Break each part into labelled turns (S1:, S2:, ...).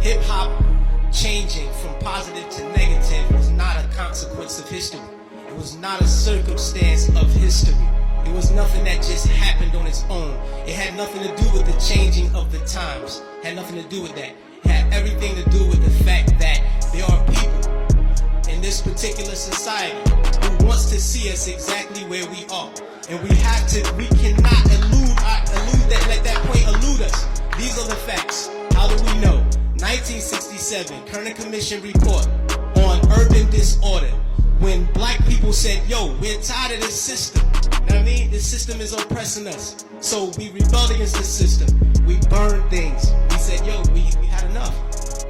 S1: Hip-hop changing from positive to negative was not a consequence of history. It was not a circumstance of history. It was nothing that just happened on its own. It had nothing to do with the changing of the times. It had nothing to do with that. It had everything to do with the fact that there are people in this particular society who wants to see us exactly where we are. And we cannot let that point elude us. These are the facts. How do we know? 1967, Kerner Commission report on urban disorder. When black people said, yo, we're tired of this system. You know what I mean? This system is oppressing us. So we rebelled against the system. We burned things. We said, yo, we had enough.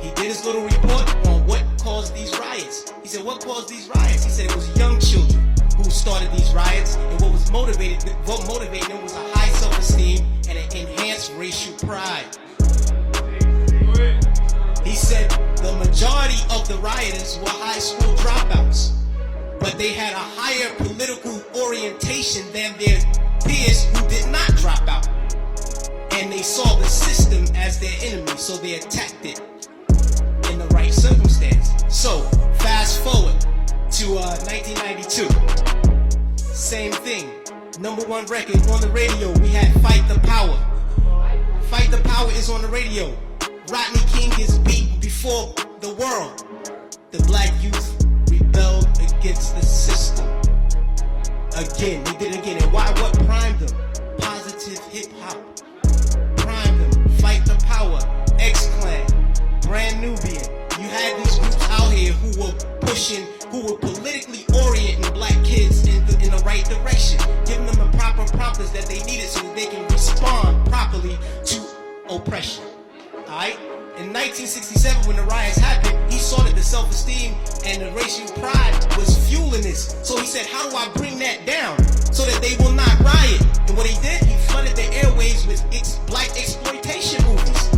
S1: He did his little report on what caused these riots. He said, what caused these riots? He said it was young children who started these riots, and what motivating them was a high self-esteem and an enhanced racial pride. He said the majority of the rioters were high school dropouts, but they had a higher political orientation than their peers who did not drop out. And they saw the system as their enemy, so they attacked it in the right circumstance. So, fast forward to 1992. Same thing. #1 record on the radio. We had Fight the Power. Fight the Power is on the radio. Rodney King is beaten before the world. The black youth rebelled against the system. Again, they did it again. And why? What primed them? Positive hip-hop. Primed them. Fight the Power. X-Clan. Brand Nubian. You had these groups out here who were pushing, who were politically orienting black kids in the right direction, giving them the proper prompters that they needed so that they can respond properly to oppression. Alright? In 1967, when the riots happened, he saw that the self-esteem and the racial pride was fueling this. So he said, how do I bring that down so that they will not riot? And what he did, he flooded the airwaves with black exploitation movies.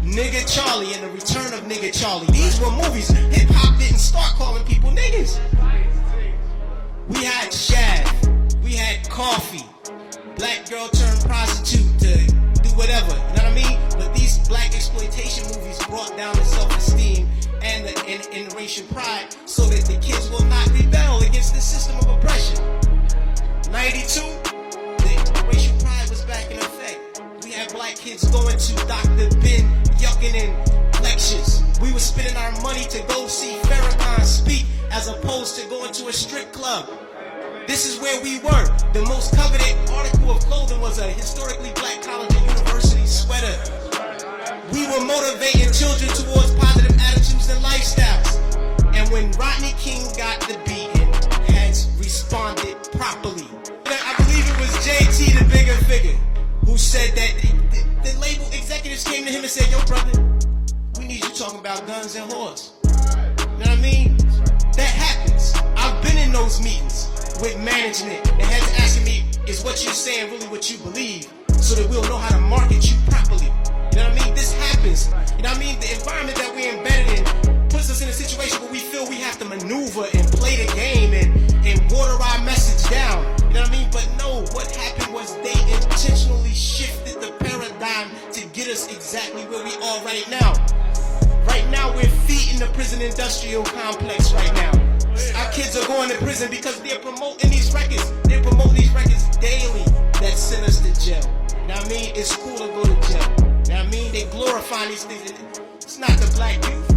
S1: Nigga Charlie and the Return of Nigga Charlie. These were movies. Hip-hop didn't start calling people niggas. We had Shad. We had Coffee. Black girl turned prostitute to do whatever. You know what I mean? But these black exploitation movies brought down the self-esteem and the racial pride so that the kids will not rebel against the system of oppression. 92, the racial pride was back in effect. We had black kids going to Dr. Ben Yuckin lectures. We were spending our money to go see Farrakhan speak as opposed to going to a strip club. This is where we were. The most coveted article of clothing was a historically black college or university sweater. We were motivating children towards positive attitudes and lifestyles. And when Rodney King got the beating, has responded properly. I believe it was JT, the bigger figure, who said that the label executives came to him and said, yo brother, we need you talking about guns and whores. You know what I mean? That happens. I've been in those meetings with management and had to ask me, is what you're saying really what you believe? So that we'll know how to market you properly. You know what I mean? This happens. You know what I mean? The environment that we're embedded in puts us in a situation where we feel we have to maneuver and play the game and water our message down. You know what I mean? But no, what happened was they intentionally shifted the paradigm to get us exactly where we are right now. Right now, we're feeding the prison industrial complex right now. Our kids are going to prison because they're promoting these records. They're promoting these records daily that send us to jail. You know what I mean? It's cool to go to jail. You know what I mean? They glorify these things. It's not the black youth.